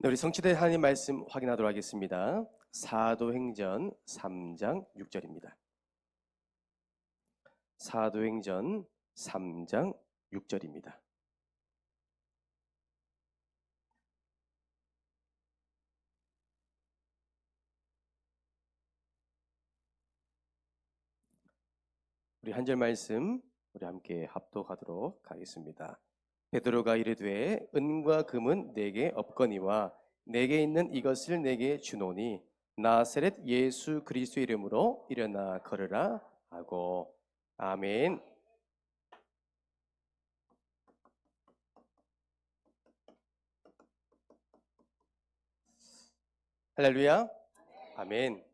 네, 우리 성취된 하나님 말씀 확인하도록 하겠습니다. 사도행전 3장 6절입니다. 사도행전 3장 6절입니다. 우리 한 절 말씀 우리 함께 합독하도록 하겠습니다. 베드로가 이르되 은과 금은 내게 없거니와 내게 있는 이것을 내게 주노니 나사렛 예수 그리스도 이름으로 일어나 걸으라 하고. 아멘. 할렐루야. 아멘.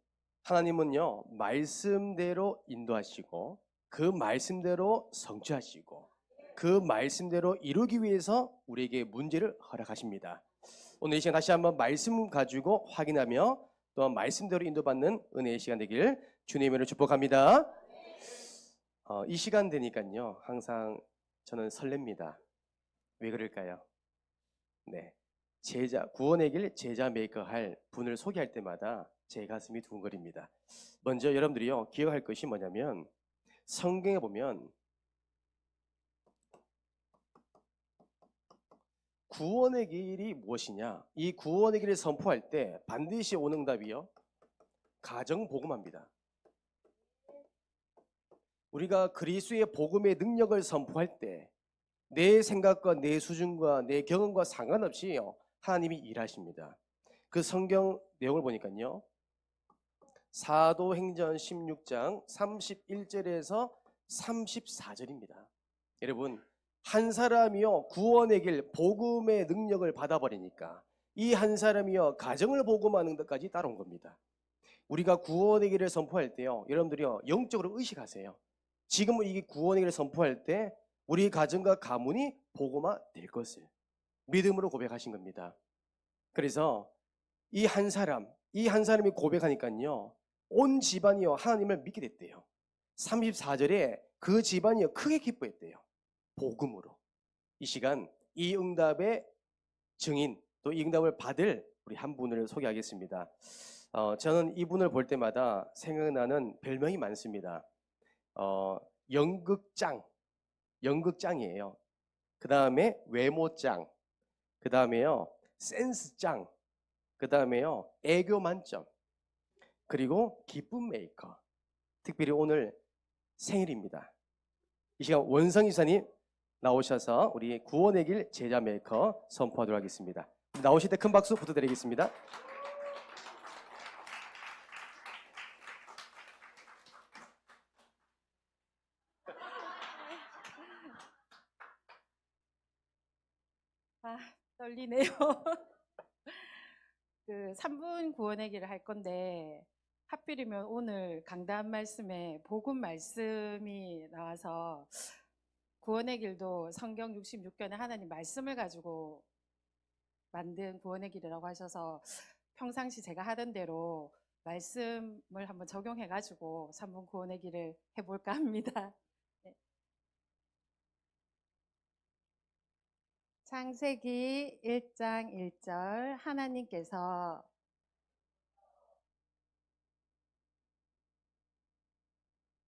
하나님은요, 말씀대로 인도하시고 그 말씀대로 성취하시고 그 말씀대로 이루기 위해서 우리에게 문제를 허락하십니다. 오늘 이 시간 다시 한번 말씀 가지고 확인하며 또 말씀대로 인도받는 은혜의 시간 되길 주님으로 축복합니다. 이 시간 되니까요, 항상 저는 설렙니다. 왜 그럴까요? 네, 구원의 길 제자 메이커 할 분을 소개할 때마다 제 가슴이 두근거립니다. 먼저 여러분들이요, 기억할 것이 뭐냐면 성경에 보면 구원의 길이 무엇이냐, 이 구원의 길을 선포할 때 반드시 오는 응답이요, 가정복음합니다. 우리가 그리스도의 복음의 능력을 선포할 때 내 생각과 내 수준과 내 경험과 상관없이 하나님이 일하십니다. 그 성경 내용을 보니까요, 사도행전 16장 31절에서 34절입니다. 여러분, 한 사람이요 구원의 길 복음의 능력을 받아버리니까 이 한 사람이요 가정을 복음하는 데까지 따라온 겁니다. 우리가 구원의 길을 선포할 때요, 여러분들이요 영적으로 의식하세요. 지금은 이 구원의 길을 선포할 때 우리 가정과 가문이 복음화 될 것을 믿음으로 고백하신 겁니다. 그래서 이 한 사람이 고백하니까요, 온 집안이요 하나님을 믿게 됐대요. 34절에 그 집안이요 크게 기뻐했대요. 복음으로. 이 시간 이 응답의 증인, 또 이 응답을 받을 우리 한 분을 소개하겠습니다. 저는 이분을 볼 때마다 생각나는 별명이 많습니다. 연극짱이에요. 그 다음에 외모짱, 그 다음에요 센스짱, 그 다음에요 애교 만점, 그리고 기쁨 메이커. 특별히 오늘 생일입니다. 이 시간 원성 이사님 나오셔서 우리 구원의 길 제자 메이커 선포하도록 하겠습니다. 나오실 때 큰 박수 부탁드리겠습니다. 떨리네요. 그 3분 구원의 길을 할 건데 하필이면 오늘 강단 말씀에 복음 말씀이 나와서 구원의 길도 성경 66권의 하나님 말씀을 가지고 만든 구원의 길이라고 하셔서 평상시 제가 하던 대로 말씀을 한번 적용해 가지고 3분 구원의 길을 해볼까 합니다. 네. 창세기 1장 1절 하나님께서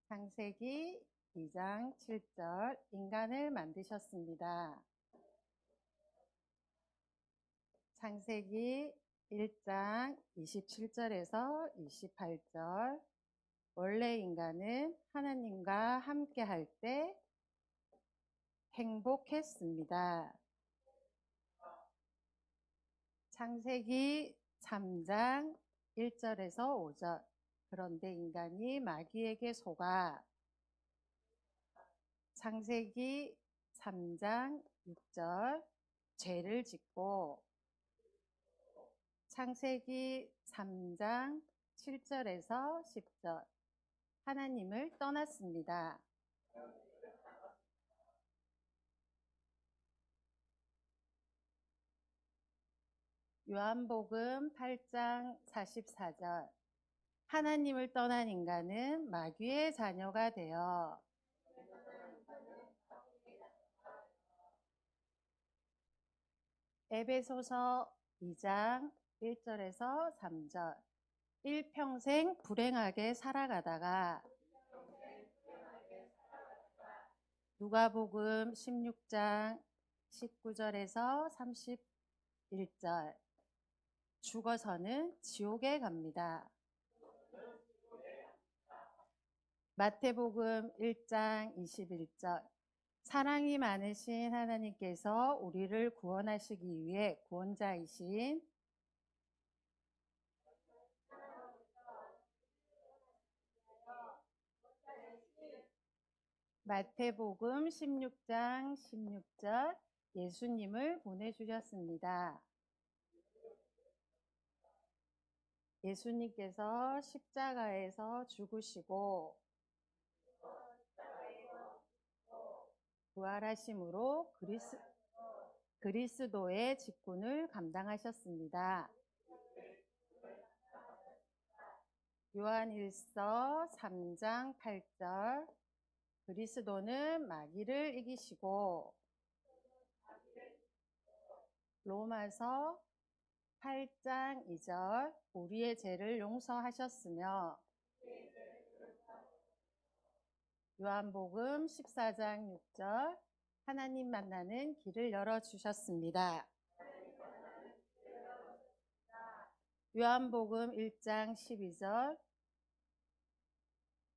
창세기 2장 7절 인간을 만드셨습니다. 창세기 1장 27절에서 28절 원래 인간은 하나님과 함께 할 때 행복했습니다. 창세기 3장 1절에서 5절 그런데 인간이 마귀에게 속아. 창세기 3장 6절 죄를 짓고. 창세기 3장 7절에서 10절 하나님을 떠났습니다. 요한복음 8장 44절 하나님을 떠난 인간은 마귀의 자녀가 되어. 에베소서 2장 1절에서 3절. 일평생 불행하게 살아가다가 누가복음 16장 19절에서 31절. 죽어서는 지옥에 갑니다. 마태복음 1장 21절. 사랑이 많으신 하나님께서 우리를 구원하시기 위해 구원자이신 마태복음 16장 16절. 예수님을 보내주셨습니다. 예수님께서 십자가에서 죽으시고 부활하심으로 그리스도의 직분을 감당하셨습니다. 요한일서 3장 8절. 그리스도는 마귀를 이기시고 로마서 8장 2절. 우리의 죄를 용서하셨으며 요한복음 14장 6절. 하나님 만나는 길을 열어주셨습니다. 요한복음 1장 12절.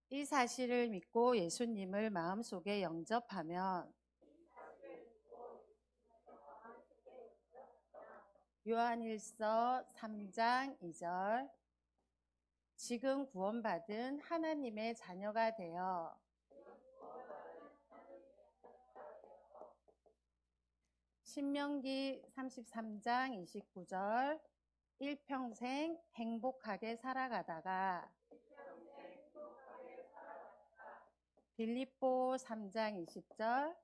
이 사실을 믿고 예수님을 마음속에 영접하면 요한일서 3장 2절. 지금 구원받은 하나님의 자녀가 되어 신명기 33장 29절. 일평생 행복하게 살아가다가 빌립보 3장 20절.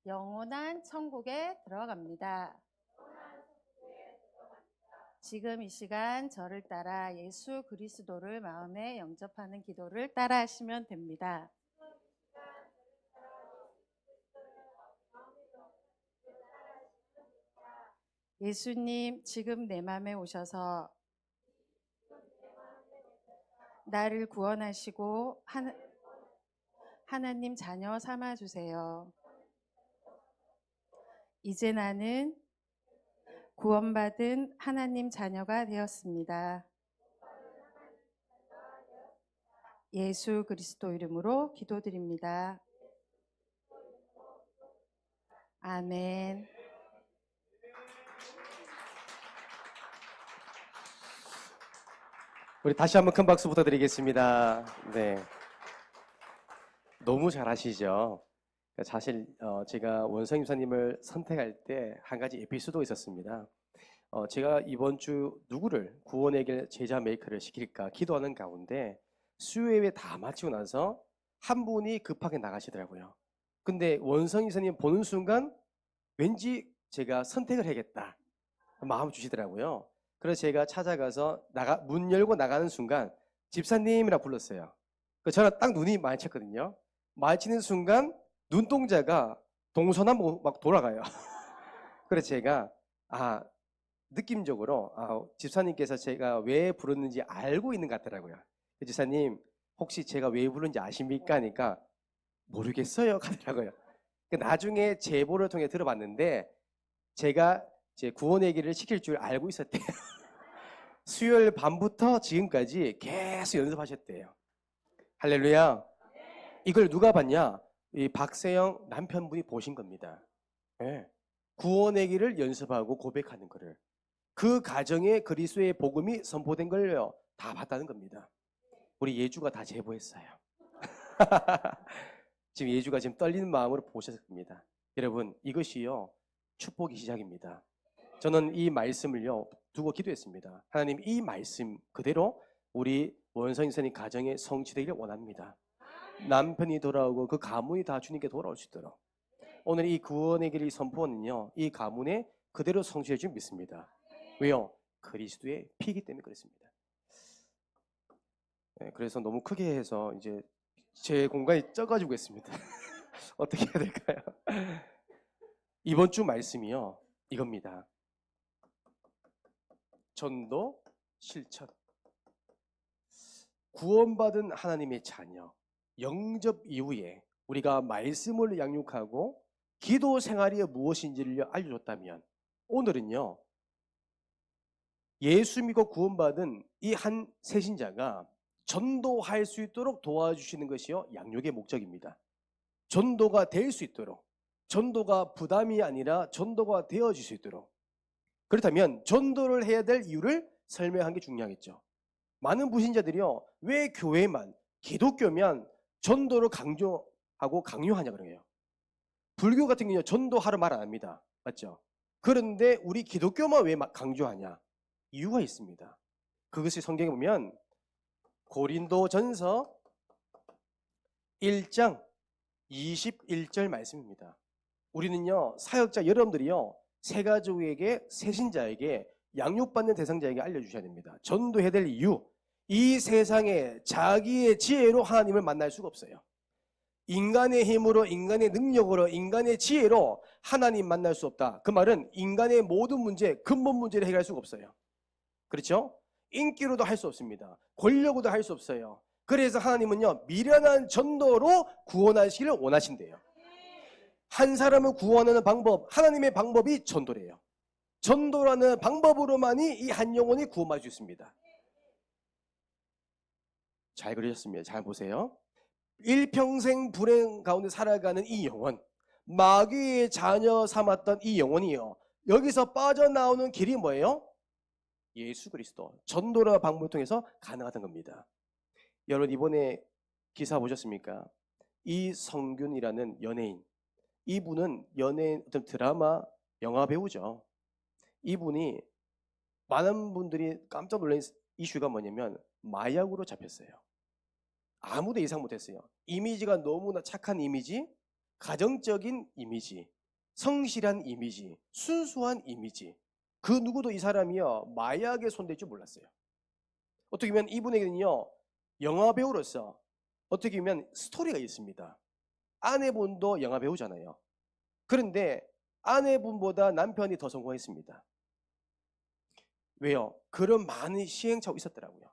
영원한 천국에 들어갑니다. 지금 이 시간 저를 따라 예수 그리스도를 마음에 영접하는 기도를 따라 하시면 됩니다. 예수님, 지금 내 마음에 오셔서 나를 구원하시고 하나님 자녀 삼아 주세요. 이제 나는 구원받은 하나님 자녀가 되었습니다. 예수 그리스도 이름으로 기도드립니다. 아멘. 우리 다시 한번 큰 박수 부탁드리겠습니다. 네, 너무 잘하시죠? 사실 제가 원성 집사님을 선택할 때 한 가지 에피소드가 있었습니다. 제가 이번 주 누구를 구원의 길 제자 메이커를 시킬까 기도하는 가운데 수요예배 다 마치고 나서 한 분이 급하게 나가시더라고요. 근데 원성 집사님 보는 순간 왠지 제가 선택을 해야겠다 마음 주시더라고요. 그래서 제가 찾아가서 문 열고 나가는 순간 집사님이라 불렀어요. 저는 딱 눈이 마주쳤거든요. 마주치는 순간 눈동자가 동서남북 막 돌아가요. 그래서 제가 느낌적으로 집사님께서 제가 왜 부르는지 알고 있는 것 같더라고요. 집사님 혹시 제가 왜 부르는지 아십니까? 하니까 모르겠어요 하더라고요. 나중에 제보를 통해 들어봤는데 제가 제 구원의 길을 시킬 줄 알고 있었대요. 수요일 밤부터 지금까지 계속 연습하셨대요. 할렐루야. 이걸 누가 봤냐? 이 박세영 남편분이 보신 겁니다. 네. 구원의 길을 연습하고 고백하는 거를. 그 가정에 그리스도의 복음이 선포된 걸요. 다 봤다는 겁니다. 우리 예주가 다 제보했어요. 지금 예주가 지금 떨리는 마음으로 보셨을 겁니다. 여러분, 이것이요. 축복의 시작입니다. 저는 이 말씀을요 두고 기도했습니다. 하나님, 이 말씀 그대로 우리 원성 집사님 가정에 성취되기를 원합니다. 남편이 돌아오고 그 가문이 다 주님께 돌아올 수 있도록 오늘 이 구원의 길의 선포는요 이 가문에 그대로 성취해 줄 믿습니다. 왜요? 그리스도의 피이기 때문에 그렇습니다. 네, 그래서 너무 크게 해서 이제 제 공간이 쪄가지고 있습니다. 어떻게 해야 될까요? 이번 주 말씀이요 이겁니다. 전도 실천. 구원받은 하나님의 자녀, 영접 이후에 우리가 말씀을 양육하고 기도 생활이 무엇인지를 알려줬다면, 오늘은요 예수 믿고 구원받은 이 한 새신자가 전도할 수 있도록 도와주시는 것이요 양육의 목적입니다. 전도가 될 수 있도록, 전도가 부담이 아니라 전도가 되어질 수 있도록. 그렇다면 전도를 해야 될 이유를 설명한 게 중요하겠죠. 많은 불신자들이요 왜 교회만, 기독교면 전도를 강조하고 강요하냐 그래요. 불교 같은 경우는 전도하러 말 안 합니다. 맞죠? 그런데 우리 기독교만 왜 강조하냐? 이유가 있습니다. 그것이 성경에 보면 고린도전서 1장 21절 말씀입니다. 우리는요 사역자 여러분들이요 새가족에게, 새신자에게, 양육받는 대상자에게 알려주셔야 됩니다. 전도해야 될 이유, 이 세상에 자기의 지혜로 하나님을 만날 수가 없어요. 인간의 힘으로, 인간의 능력으로, 인간의 지혜로 하나님 만날 수 없다. 그 말은 인간의 모든 문제, 근본 문제를 해결할 수가 없어요. 그렇죠? 인기로도 할 수 없습니다. 권력으로도 할 수 없어요. 그래서 하나님은요 미련한 전도로 구원하시기를 원하신대요. 한 사람을 구원하는 방법, 하나님의 방법이 전도래요. 전도라는 방법으로만이 이 한 영혼이 구원받을 수 있습니다. 잘 그러셨습니다. 잘 보세요. 일평생 불행 가운데 살아가는 이 영혼, 마귀의 자녀 삼았던 이 영혼이요 여기서 빠져나오는 길이 뭐예요? 예수 그리스도, 전도라는 방법을 통해서 가능하던 겁니다. 여러분 이번에 기사 보셨습니까? 이성균이라는 연예인, 이분은 연예인 어떤 드라마, 영화 배우죠. 이분이 많은 분들이 깜짝 놀란 이슈가 뭐냐면 마약으로 잡혔어요. 아무도 예상 못했어요. 이미지가 너무나 착한 이미지, 가정적인 이미지, 성실한 이미지, 순수한 이미지. 그 누구도 이 사람이요 마약에 손댈 줄 몰랐어요. 어떻게 보면 이분에게는요 영화 배우로서 어떻게 보면 스토리가 있습니다. 아내분도 영화 배우잖아요. 그런데 아내분보다 남편이 더 성공했습니다. 왜요? 그런 많은 시행착오가 있었더라고요.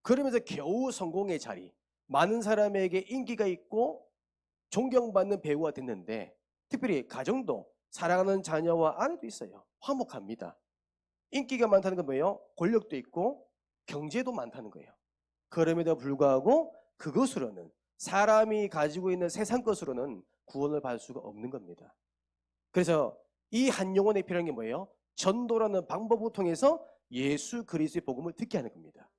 그러면서 겨우 성공의 자리, 많은 사람에게 인기가 있고 존경받는 배우가 됐는데, 특별히 가정도 사랑하는 자녀와 아내도 있어요. 화목합니다. 인기가 많다는 건 뭐예요? 권력도 있고 경제도 많다는 거예요. 그럼에도 불구하고 그것으로는, 사람이 가지고 있는 세상 것으로는 구원을 받을 수가 없는 겁니다. 그래서 이 한 영혼에 필요한 게 뭐예요? 전도라는 방법을 통해서 예수 그리스도의 복음을 듣게 하는 겁니다.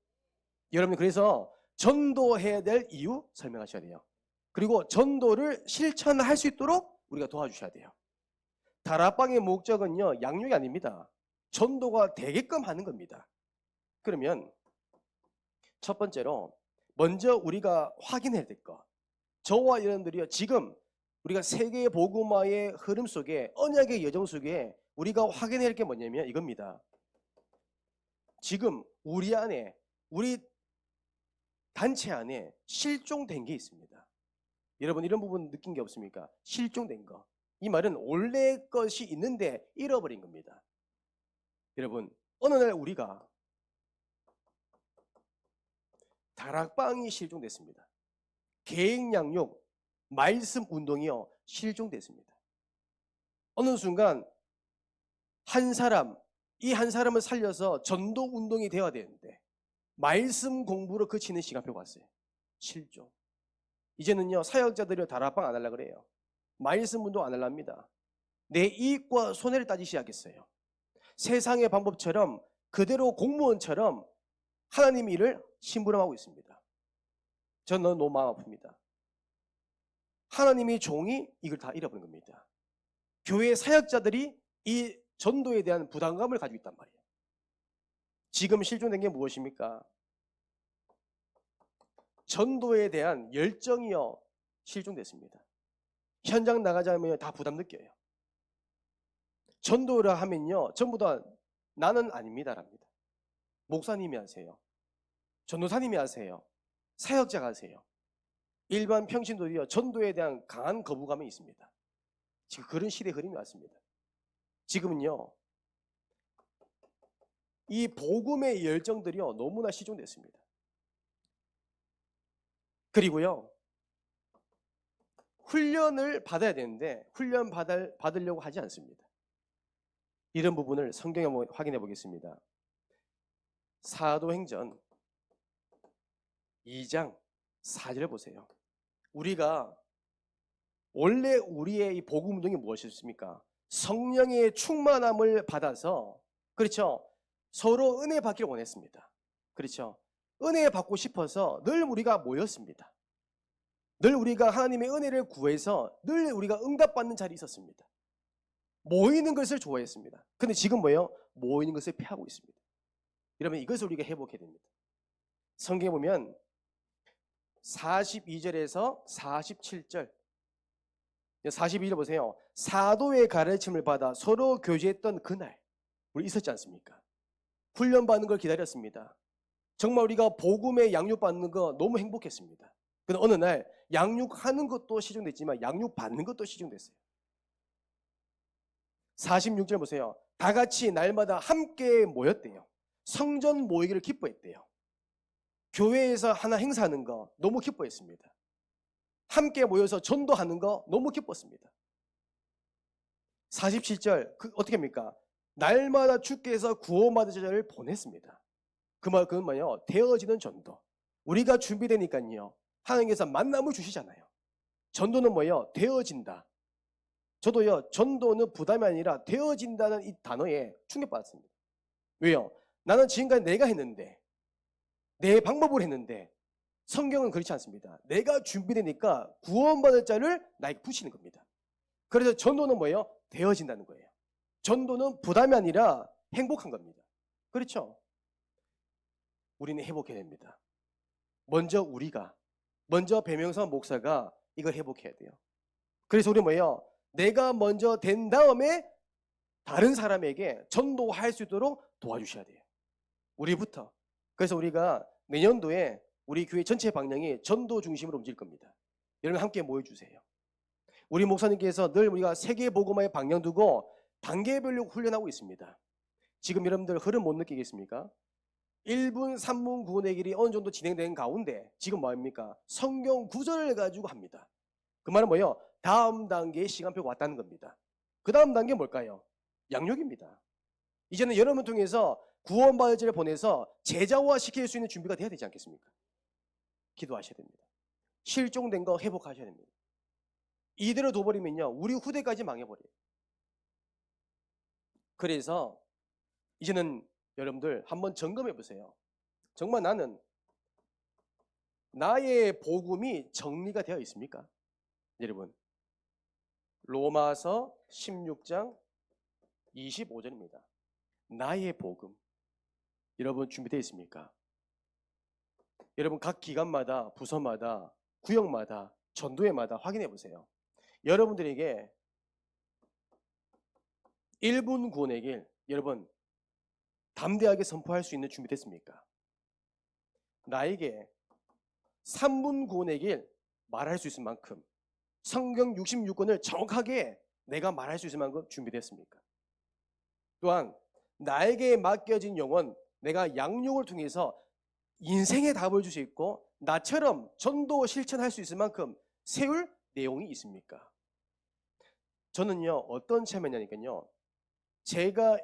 여러분 그래서 전도해야 될 이유 설명하셔야 돼요. 그리고 전도를 실천할 수 있도록 우리가 도와주셔야 돼요. 다락방의 목적은요 양육이 아닙니다. 전도가 되게끔 하는 겁니다. 그러면 첫 번째로 먼저 우리가 확인해야 될 것, 저와 여러분들이요 지금 우리가 세계의 복음화의 흐름 속에, 언약의 여정 속에 우리가 확인해야 할 게 뭐냐면 이겁니다. 지금 우리 안에, 우리 단체 안에 실종된 게 있습니다. 여러분 이런 부분 느낀 게 없습니까? 실종된 거. 이 말은 원래 것이 있는데 잃어버린 겁니다. 여러분 어느 날 우리가 다락방이 실종됐습니다. 계획 양육, 말씀 운동이요 실종됐습니다. 어느 순간 한 사람, 이 한 사람을 살려서 전도 운동이 되어야 되는데 말씀 공부로 그치는 시간표가 왔어요. 실종. 이제는요 사역자들이 다락방 안 하려고 그래요. 말씀 운동 안 하려 합니다. 내 이익과 손해를 따지기 시작했어요. 세상의 방법처럼 그대로 공무원처럼 하나님 일을 심부름하고 있습니다. 저는 너무 마음 아픕니다. 하나님의 종이 이걸 다 잃어버린 겁니다. 교회 사역자들이 이 전도에 대한 부담감을 가지고 있단 말이에요. 지금 실종된 게 무엇입니까? 전도에 대한 열정이요 실종됐습니다. 현장 나가자면 다 부담 느껴요. 전도를 하면요 전부 다 나는 아닙니다랍니다. 목사님이 하세요. 전도사님이 하세요. 사역자가 하세요. 일반 평신도들이요 전도에 대한 강한 거부감이 있습니다. 지금 그런 시대 흐름이 왔습니다. 지금은요 이 복음의 열정들이요 너무나 시종됐습니다. 그리고요 훈련을 받아야 되는데 훈련 받으려고 하지 않습니다. 이런 부분을 성경에 한번 확인해 보겠습니다. 사도행전 2장 4절을 보세요. 우리가 원래 우리의 이 복음 운동이 무엇이었습니까? 성령의 충만함을 받아서 그렇죠. 서로 은혜 받기를 원했습니다. 그렇죠. 은혜 받고 싶어서 늘 우리가 모였습니다. 늘 우리가 하나님의 은혜를 구해서 늘 우리가 응답받는 자리에 있었습니다. 모이는 것을 좋아했습니다. 근데 지금 뭐예요? 모이는 것을 피하고 있습니다. 여러분 이것을 우리가 회복해야 됩니다. 성경에 보면 42절에서 47절 42절 보세요. 사도의 가르침을 받아 서로 교제했던 그날 우리 있었지 않습니까? 훈련받는 걸 기다렸습니다. 정말 우리가 복음의 양육받는 거 너무 행복했습니다. 근데 어느 날 양육하는 것도 시중됐지만 양육받는 것도 시중됐어요. 46절 보세요. 다 같이 날마다 함께 모였대요. 성전 모이기를 기뻐했대요. 교회에서 하나 행사하는 거 너무 기뻐했습니다. 함께 모여서 전도하는 거 너무 기뻤습니다. 47절 어떻게 합니까? 날마다 주께서 구원받은 자를 보냈습니다. 그건 뭐예요? 되어지는 전도. 우리가 준비되니까요. 하나님께서 만남을 주시잖아요. 전도는 뭐예요? 되어진다. 저도요. 전도는 부담이 아니라 되어진다는 이 단어에 충격받았습니다. 왜요? 나는 지금까지 내가 했는데 내 방법으로 했는데 성경은 그렇지 않습니다. 내가 준비되니까 구원받을 자를 나에게 부시는 겁니다. 그래서 전도는 뭐예요? 되어진다는 거예요. 전도는 부담이 아니라 행복한 겁니다. 그렇죠? 우리는 회복해야 됩니다. 먼저 배명선 목사가 이걸 회복해야 돼요. 그래서 우리 뭐예요? 내가 먼저 된 다음에 다른 사람에게 전도할 수 있도록 도와주셔야 돼요. 우리부터. 그래서 우리가 내년도에 우리 교회 전체 방향이 전도 중심으로 움직일 겁니다. 여러분 함께 모여주세요. 우리 목사님께서 늘 우리가 세계복음화의 방향 두고 단계별로 훈련하고 있습니다. 지금 여러분들 흐름 못 느끼겠습니까? 1분, 3분 구원의 길이 어느 정도 진행된 가운데 지금 뭐입니까? 성경 구절을 가지고 합니다. 그 말은 뭐예요? 다음 단계의 시간표가 왔다는 겁니다. 그 다음 단계 뭘까요? 양육입니다. 이제는 여러분 통해서 구원받을 자를 보내서 제자화시킬 수 있는 준비가 돼야 되지 않겠습니까? 기도하셔야 됩니다. 실종된 거 회복하셔야 됩니다. 이대로 둬버리면요 우리 후대까지 망해버려요. 그래서 이제는 여러분들 한번 점검해 보세요. 정말 나는 나의 복음이 정리가 되어 있습니까? 여러분 로마서 16장 25절입니다. 나의 복음 여러분 준비되어 있습니까? 여러분 각 기관마다 부서마다 구역마다 전도회마다 확인해 보세요. 여러분들에게 1분 구원의 길 여러분 담대하게 선포할 수 있는 준비됐습니까? 나에게 3분 구원의 길 말할 수 있을 만큼 성경 66권을 정확하게 내가 말할 수 있을 만큼 준비됐습니까? 또한 나에게 맡겨진 영혼 내가 양육을 통해서 인생의 답을 줄 수 있고 나처럼 전도 실천할 수 있을 만큼 세울 내용이 있습니까? 저는요 어떤 체면이냐니까요 제가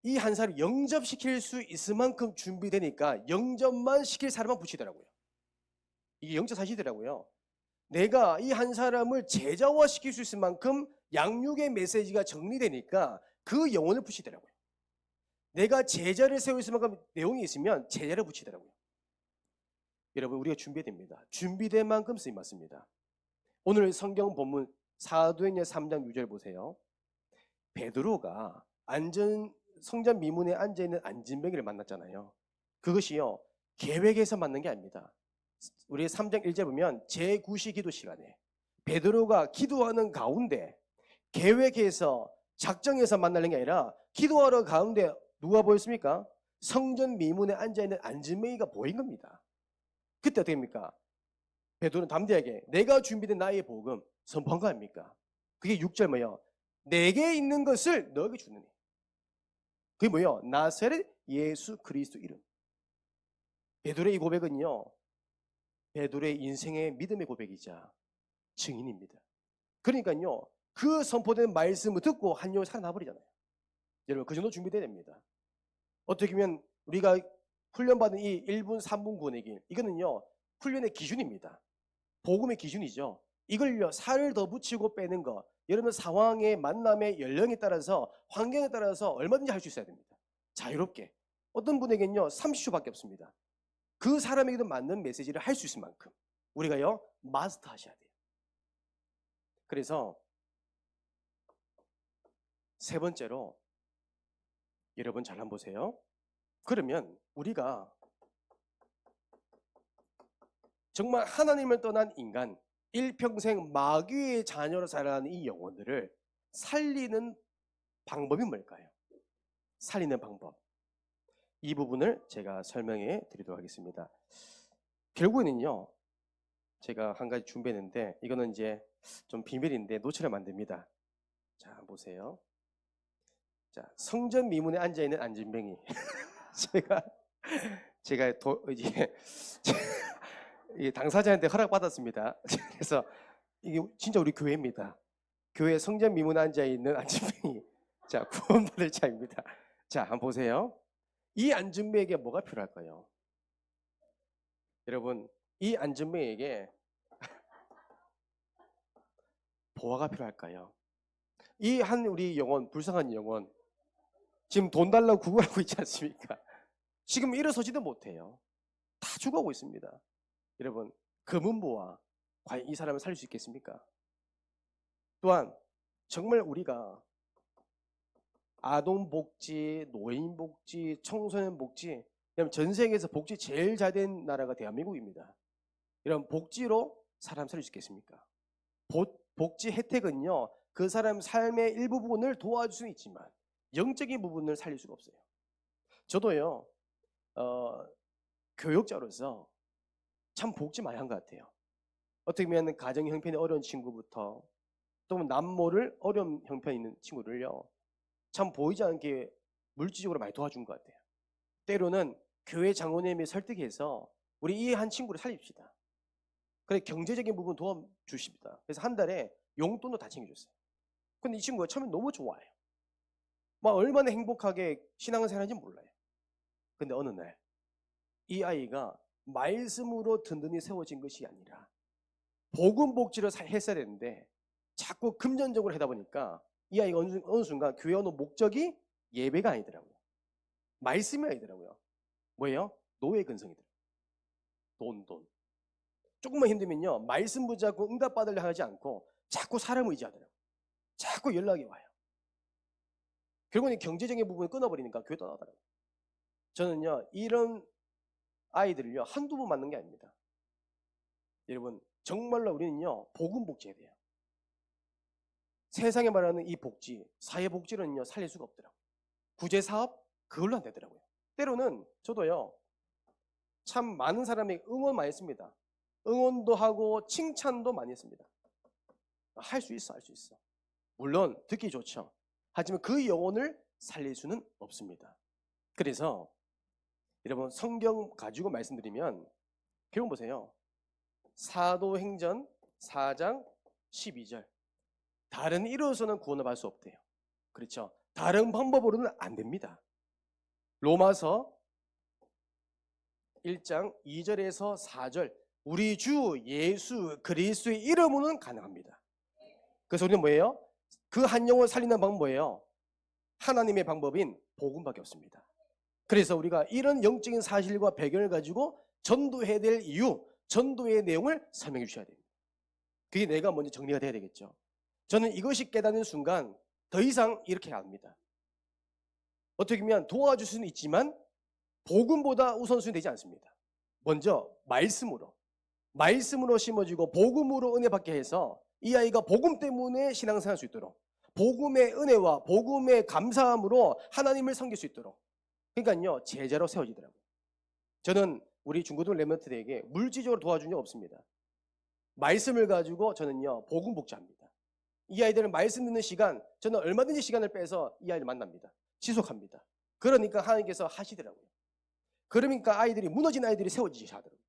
이 한 사람을 영접시킬 수 있을 만큼 준비되니까 영접만 시킬 사람만 붙이더라고요. 이게 영접 사시더라고요. 내가 이 한 사람을 제자화시킬 수 있을 만큼 양육의 메시지가 정리되니까 그 영혼을 붙이더라고요. 내가 제자를 세울 수 있을 만큼 내용이 있으면 제자를 붙이더라고요. 여러분 우리가 준비해야 됩니다. 준비된 만큼 쓰임 받습니다. 오늘 성경 본문 사도행전 3장 6절 보세요. 베드로가 성전 미문에 앉아있는 안진뱅이를 만났잖아요. 그것이요 계획해서 만난 게 아닙니다. 우리 3장 1절 보면 제9시 기도 시간에 베드로가 기도하는 가운데 계획해서 작정해서 만나는 게 아니라 기도하러 가운데 누가 보였습니까? 성전 미문에 앉아있는 안진뱅이가 보인 겁니다. 그때 어떻게 됩니까? 베드로는 담대하게 내가 준비된 나의 복음 선포한 거 아닙니까? 그게 6절 뭐예요? 내게 있는 것을 너에게 주느니. 그게 뭐예요? 나사렛 예수 그리스도 이름. 베드로의 이 고백은요, 베드로의 인생의 믿음의 고백이자 증인입니다. 그러니까요, 그 선포된 말씀을 듣고 한 영혼이 살아나버리잖아요. 여러분, 그 정도 준비돼야 됩니다. 어떻게 보면 우리가 훈련받은 이 1분, 3분 구원의 길, 이거는요, 훈련의 기준입니다. 복음의 기준이죠. 이걸요, 살을 더 붙이고 빼는 거, 여러분 상황의 만남의 연령에 따라서, 환경에 따라서 얼마든지 할 수 있어야 됩니다. 자유롭게. 어떤 분에게는요, 30초밖에 없습니다. 그 사람에게도 맞는 메시지를 할 수 있을 만큼 우리가요, 마스터 하셔야 돼요. 그래서 세 번째로, 여러분 잘 한번 보세요. 그러면 우리가 정말 하나님을 떠난 인간, 일평생 마귀의 자녀로 살아가는 이 영혼들을 살리는 방법이 뭘까요? 살리는 방법. 이 부분을 제가 설명해 드리도록 하겠습니다. 결국에는요, 제가 한 가지 준비했는데, 이거는 이제 좀 비밀인데 놓치면 안 됩니다. 자, 보세요. 자, 성전 미문에 앉아 있는 안진뱅이. 제가 이제 당사자한테 허락 받았습니다. 그래서 이게 진짜 우리 교회입니다. 교회 성전 미문에 앉아 있는 안진뱅이. 자, 구원받을 자입니다. 자, 한번 보세요. 이 안진뱅이에게 뭐가 필요할까요? 여러분, 이 안진뱅이에게 보호가 필요할까요? 이 한 우리 영혼, 불쌍한 영혼, 지금 돈 달라고 구걸하고 있지 않습니까? 지금 일어서지도 못해요. 다 죽어가고 있습니다. 여러분, 금은보화 과연 이 사람을 살릴 수 있겠습니까? 또한 정말 우리가 아동복지, 노인복지, 청소년복지, 전 세계에서 복지 제일 잘 된 나라가 대한민국입니다. 이런 복지로 사람 살릴 수 있겠습니까? 복지 혜택은요, 그 사람 삶의 일부분을 도와줄 수는 있지만 영적인 부분을 살릴 수가 없어요. 저도요, 교육자로서 참 복지 많이 한 것 같아요. 어떻게 보면 가정 형편이 어려운 친구부터 또 남모를 어려운 형편이 있는 친구를요, 참 보이지 않게 물질적으로 많이 도와준 것 같아요. 때로는 교회 장로님이 설득해서 우리 이 한 친구를 살립시다. 그래 경제적인 부분 도와주십니다. 그래서 한 달에 용돈도 다 챙겨줬어요. 근데 이 친구가 처음에 너무 좋아요. 막 얼마나 행복하게 신앙생활 하는지 몰라요. 근데 어느 날 이 아이가 말씀으로 든든히 세워진 것이 아니라 복음 복지를 했어야 되는데 자꾸 금전적으로 하다 보니까 이 아이가 어느 순간 교회 오는 목적이 예배가 아니더라고요. 말씀이 아니더라고요. 뭐예요? 노예 근성이더라고요. 돈. 조금만 힘들면요, 말씀 붙잡고 응답받으려 하지 않고 자꾸 사람을 의지하더라고요. 자꾸 연락이 와요. 결국은 경제적인 부분을 끊어버리니까 교회 떠나더라고요. 저는요, 이런 아이들을요, 한두 번 만난 게 아닙니다. 여러분, 정말로 우리는요, 복음 복지해야 돼요. 세상에 말하는 이 복지, 사회복지는요, 살릴 수가 없더라고요. 구제사업, 그걸로 안 되더라고요. 때로는 저도요, 참 많은 사람이 응원 많이 했습니다. 응원도 하고 칭찬도 많이 했습니다. 할 수 있어, 할 수 있어. 물론 듣기 좋죠. 하지만 그 영혼을 살릴 수는 없습니다. 그래서 여러분, 성경 가지고 말씀드리면 배움 보세요. 사도행전 4장 12절. 다른 이로서는 구원을 받을 수 없대요. 그렇죠? 다른 방법으로는 안 됩니다. 로마서 1장 2절에서 4절. 우리 주 예수 그리스도의 이름으로는 가능합니다. 그래서 우리는 뭐예요? 그 한 영혼을 살리는 방법은 뭐예요? 하나님의 방법인 복음밖에 없습니다. 그래서 우리가 이런 영적인 사실과 배경을 가지고 전도해야 될 이유, 전도의 내용을 설명해 주셔야 됩니다. 그게 내가 먼저 정리가 돼야 되겠죠. 저는 이것이 깨닫는 순간 더 이상 이렇게 안 합니다. 어떻게 보면 도와줄 수는 있지만 복음보다 우선순위 되지 않습니다. 먼저 말씀으로 심어지고 복음으로 은혜 받게 해서 이 아이가 복음 때문에 신앙생활 할 수 있도록, 복음의 은혜와 복음의 감사함으로 하나님을 섬길 수 있도록, 그러니까요, 제자로 세워지더라고요. 저는 우리 중고등 렘넌트들에게 물질적으로 도와준 적 없습니다. 말씀을 가지고 저는요, 복음 복지합니다. 이 아이들은 말씀 듣는 시간, 저는 얼마든지 시간을 빼서 이 아이를 만납니다. 지속합니다. 그러니까 하나님께서 하시더라고요. 그러니까 아이들이 무너진 아이들이 세워지시 하더라고요.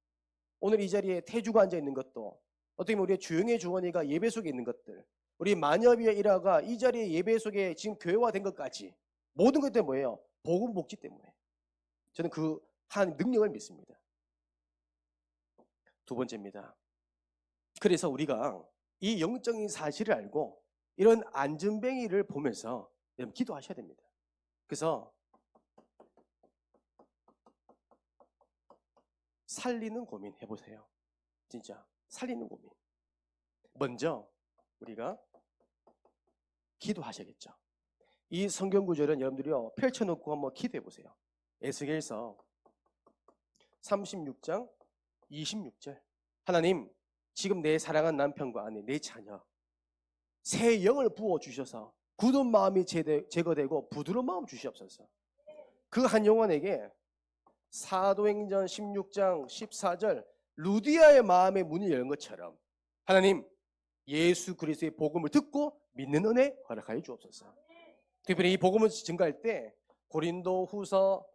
오늘 이 자리에 태주가 앉아 있는 것도 어떻게 보면 우리의 주영의 주원이가 예배 속에 있는 것들, 우리 만여비와 일화가 이 자리에 예배 속에 지금 교회화된 것까지 모든 것들 뭐예요? 복음 복지 때문에. 저는 그 하나님 능력을 믿습니다. 두 번째입니다. 그래서 우리가 이 영적인 사실을 알고 이런 안전뱅이를 보면서 여러분 기도하셔야 됩니다. 그래서 살리는 고민 해보세요. 진짜 살리는 고민. 먼저 우리가 기도하셔야겠죠. 이 성경 구절은 여러분들이요 펼쳐놓고 한번 기도해 보세요. 에스겔서 36장 26절. 하나님, 지금 내 사랑한 남편과 아내, 내 자녀 새 영을 부어 주셔서 굳은 마음이 제거되고 부드러운 마음 주시옵소서. 그 한 영혼에게 사도행전 16장 14절 루디아의 마음의 문이 열린 것처럼 하나님, 예수 그리스도의 복음을 듣고 믿는 은혜 허락하여 주옵소서. 특별히 이 복음을 증가할 때 고린도 후서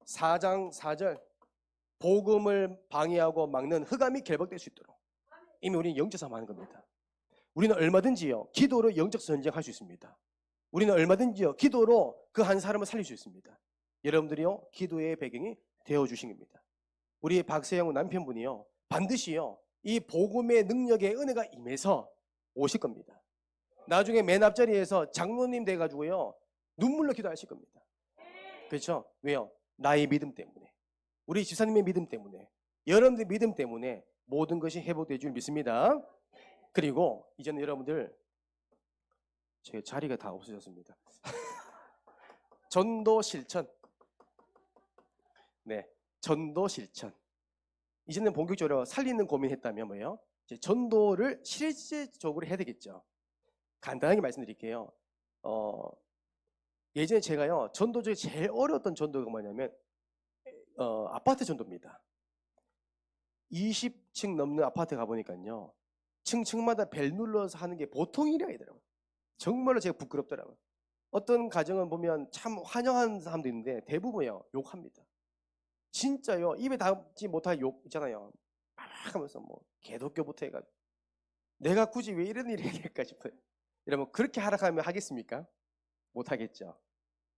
4장 4절 복음을 방해하고 막는 흑암이 결박될 수 있도록 이미 우리는 영적 싸움하는 겁니다. 우리는 얼마든지요 기도로 영적 전쟁할 수 있습니다. 우리는 얼마든지요 기도로 그 한 사람을 살릴 수 있습니다. 여러분들이요 기도의 배경이 되어주신 겁니다. 우리 박세영 남편분이요 반드시요 이 복음의 능력의 은혜가 임해서 오실 겁니다. 나중에 맨 앞자리에서 장로님 돼가지고요 눈물로 기도하실 겁니다. 그렇죠? 왜요? 나의 믿음 때문에, 우리 집사님의 믿음 때문에, 여러분들의 믿음 때문에 모든 것이 회복될 줄 믿습니다. 그리고 이제는 여러분들 제 자리가 다 없어졌습니다. 전도 실천. 네, 전도 실천. 이제는 본격적으로 살리는 고민했다면 뭐예요? 이제 전도를 실질적으로 해야 되겠죠. 간단하게 말씀드릴게요. 예전에 제가요 전도 중에 제일 어려웠던 전도가 뭐냐면 아파트 전도입니다. 20층 넘는 아파트 가보니까요 층층마다 벨 눌러서 하는 게 보통 일이 아니더라고요. 정말로 제가 부끄럽더라고요. 어떤 가정은 보면 참 환영하는 사람도 있는데 대부분요 욕합니다. 진짜요 입에 담지 못할 욕 있잖아요. 막 하면서 뭐 개독교부터 해가지고 내가 굳이 왜 이런 일을 해야 될까 싶어요. 여러분 그렇게 하락하면 하겠습니까? 못하겠죠.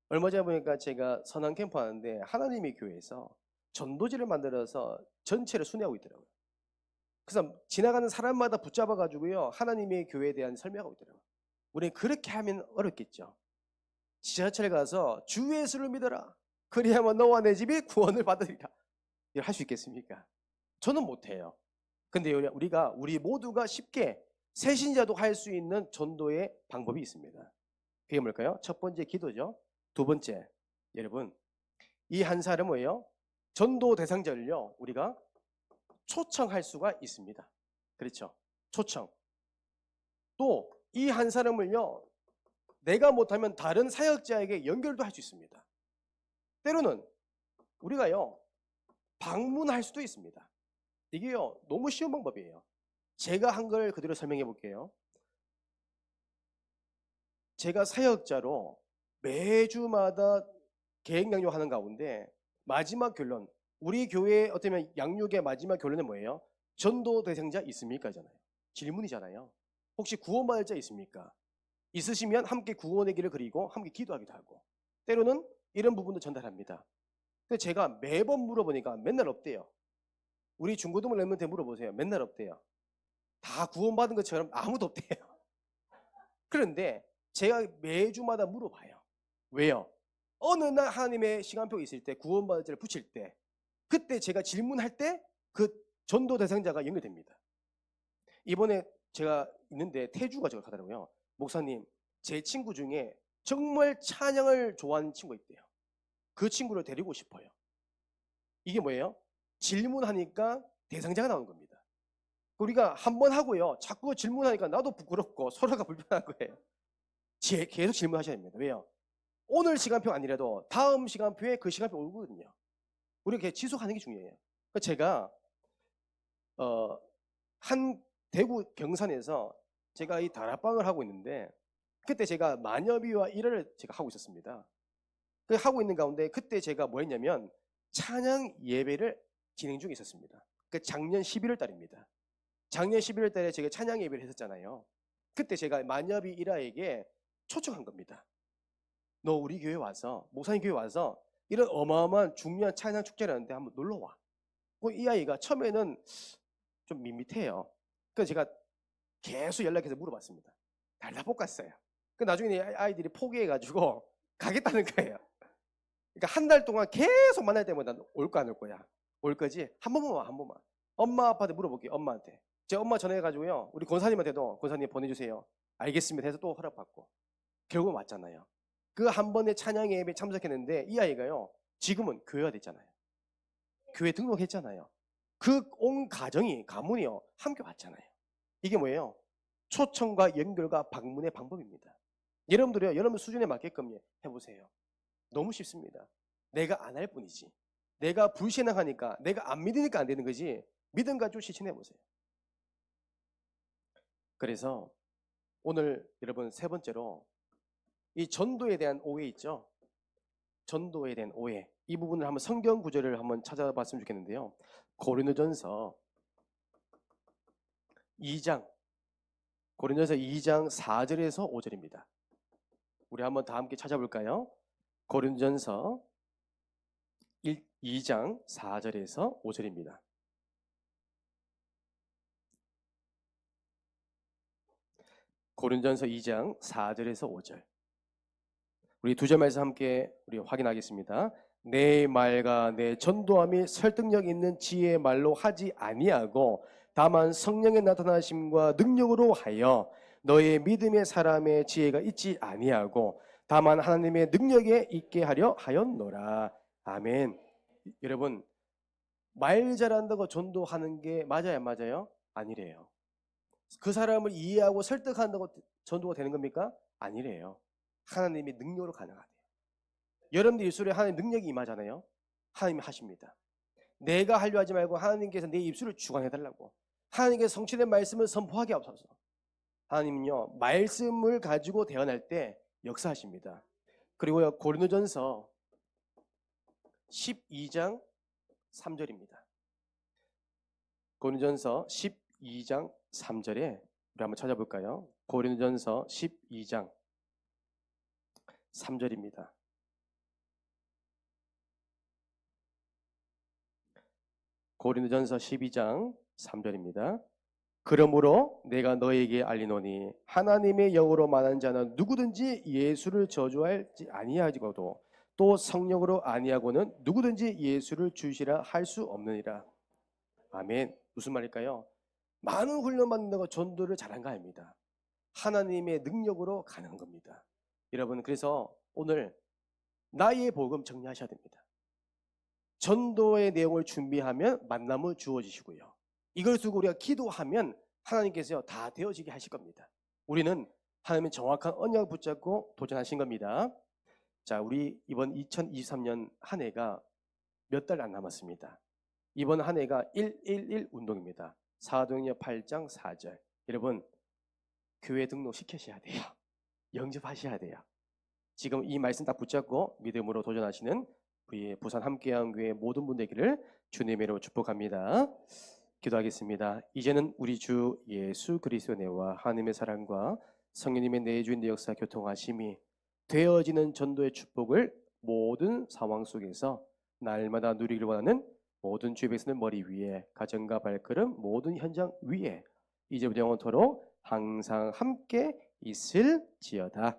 얼마 전에 보니까 제가 선한 캠프 하는데 하나님의 교회에서 전도지를 만들어서 전체를 순회하고 있더라고요. 그래서 지나가는 사람마다 붙잡아가지고요 하나님의 교회에 대한 설명하고 있더라고요. 우리는 그렇게 하면 어렵겠죠. 지하철에 가서 주 예수를 믿어라. 그리하면 너와 내 집이 구원을 받으리라. 이걸 할 수 있겠습니까? 저는 못해요. 근데 우리 모두가 쉽게 새신자도 할 수 있는 전도의 방법이 있습니다. 그게 뭘까요? 첫 번째 기도죠. 두 번째, 여러분 이 한 사람은 뭐예요? 전도 대상자를요 우리가 초청할 수가 있습니다. 그렇죠? 초청. 또 이 한 사람을요 내가 못하면 다른 사역자에게 연결도 할 수 있습니다. 때로는 우리가요 방문할 수도 있습니다. 이게요 너무 쉬운 방법이에요. 제가 한 걸 그대로 설명해 볼게요. 제가 사역자로 매주마다 계획 양육하는 가운데 마지막 결론, 우리 교회의 어쩌면 양육의 마지막 결론은 뭐예요? 전도 대상자 있습니까? 잖아요. 질문이잖아요. 혹시 구원받을 자 있습니까? 있으시면 함께 구원의 길을 그리고 함께 기도하기도 하고 때로는 이런 부분도 전달합니다. 근데 제가 매번 물어보니까 맨날 없대요. 우리 중고등부 랩런트한테 물어보세요. 맨날 없대요. 다 구원받은 것처럼 아무도 없대요. 그런데 제가 매주마다 물어봐요. 왜요? 어느 날 하나님의 시간표가 있을 때 구원받을 자를 붙일 때 그때 제가 질문할 때 그 전도 대상자가 연결됩니다. 이번에 제가 있는데 태주가 저를 가더라고요. 목사님, 제 친구 중에 정말 찬양을 좋아하는 친구가 있대요. 그 친구를 데리고 싶어요. 이게 뭐예요? 질문하니까 대상자가 나오는 겁니다. 우리가 한 번 하고요. 자꾸 질문하니까 나도 부끄럽고 서로가 불편한 거예요. 계속 질문하셔야 됩니다. 왜요? 오늘 시간표 아니라도 다음 시간표에 그 시간표 오거든요. 우리가 지속하는 게 중요해요. 제가 한 대구 경산에서 제가 이 다락방을 하고 있는데 그때 제가 만여비와 일을 제가 하고 있었습니다. 그 하고 있는 가운데 그때 제가 뭐 했냐면 찬양 예배를 진행 중에 있었습니다. 그 작년 11월 달입니다. 작년 11월 달에 제가 찬양 예배를 했었잖아요. 그때 제가 만여비 일화에게 초청한 겁니다. 너 우리 교회 와서, 목사님 교회 와서 이런 어마어마한 중요한 찬양 축제를 하는데 한번 놀러 와. 이 아이가 처음에는 좀 밋밋해요. 그래서 제가 계속 연락해서 물어봤습니다. 달다 볶았어요. 그 나중에 아이들이 포기해가지고 가겠다는 거예요. 그러니까 한 달 동안 계속 만날 때마다 올까 안 올 거야. 올 거지? 한 번만 와, 한 번만. 엄마 아빠한테 물어볼게요. 엄마한테. 제 엄마 전화해가지고요. 우리 권사님한테도 권사님 보내주세요. 알겠습니다 해서 또 허락받고. 결국 왔잖아요. 그 한 번의 찬양 예배에 참석했는데 이 아이가요. 지금은 교회가 됐잖아요. 교회 등록했잖아요. 그 온 가문이요. 함께 왔잖아요. 이게 뭐예요? 초청과 연결과 방문의 방법입니다. 여러분들이요. 여러분 수준에 맞게끔 해보세요. 너무 쉽습니다. 내가 안 할 뿐이지. 내가 불신앙하니까, 내가 안 믿으니까 안 되는 거지. 믿음 가지고 실천해 보세요. 그래서 오늘 여러분 세 번째로 이 전도에 대한 오해 있죠? 전도에 대한 오해. 이 부분을 한번 성경 구절을 한번 찾아봤으면 좋겠는데요. 고린도전서 2장 4절에서 5절입니다. 우리 한번 다 함께 찾아볼까요? 고린도전서 2장 4절에서 5절입니다. 고린도전서 2장 4절에서 5절. 우리 두 절 말씀 함께 우리 확인하겠습니다. 내 말과 내 전도함이 설득력 있는 지혜의 말로 하지 아니하고 다만 성령의 나타나심과 능력으로 하여 너의 믿음의 사람의 지혜가 있지 아니하고 다만 하나님의 능력에 있게 하려 하였노라. 아멘. 여러분, 말 잘한다고 전도하는 게 맞아요, 안 맞아요? 아니래요. 그 사람을 이해하고 설득한다고 전도가 되는 겁니까? 아니래요. 하나님의 능력으로 가능하대요. 여러분들 입술에 하나님 능력이 임하잖아요. 하나님이 하십니다. 내가 하려 하지 말고 하나님께서 내 입술을 주관해달라고. 하나님께서 성취된 말씀을 선포하게 하옵소서. 하나님은요, 말씀을 가지고 대언할 때 역사하십니다. 그리고요, 고린도전서 12장 3절입니다. 고린도전서 12장 3절에 우리 한번 찾아볼까요? 고린도전서 12장 3절입니다. 고린도전서 12장 3절입니다. 그러므로 내가 너에게 알리노니 하나님의 영으로 말하는 자는 누구든지 예수를 저주할지 아니하고도 또 성령으로 아니하고는 누구든지 예수를 주시라 할 수 없느니라. 아멘. 무슨 말일까요? 많은 훈련 받는다고 전도를 잘한 거 아닙니다. 하나님의 능력으로 가능한 겁니다. 여러분, 그래서 오늘 나의 복음 정리하셔야 됩니다. 전도의 내용을 준비하면 만남을 주어지시고요. 이걸 두고 우리가 기도하면 하나님께서요 다 되어지게 하실 겁니다. 우리는 하나님의 정확한 언약을 붙잡고 도전하신 겁니다. 자, 우리 이번 2023년 한 해가 몇 달 안 남았습니다. 이번 한 해가 111 운동입니다. 사도행전 8장 4절. 여러분, 교회 등록 시키셔야 돼요. 영접하셔야 돼요. 지금 이 말씀 딱 붙잡고 믿음으로 도전하시는 우리 부산 함께한교회 모든 분들에게를 주님의 이름으로 축복합니다. 기도하겠습니다. 이제는 우리 주 예수 그리스도의 은혜와 하나님의 사랑과 성령님의 내주인의 역사 교통하심이 되어지는 전도의 축복을 모든 상황 속에서 날마다 누리길 원하는 모든 주의 백성의 머리 위에 가정과 발걸음 모든 현장 위에 이제부터 영원토록 항상 함께 있을지어다.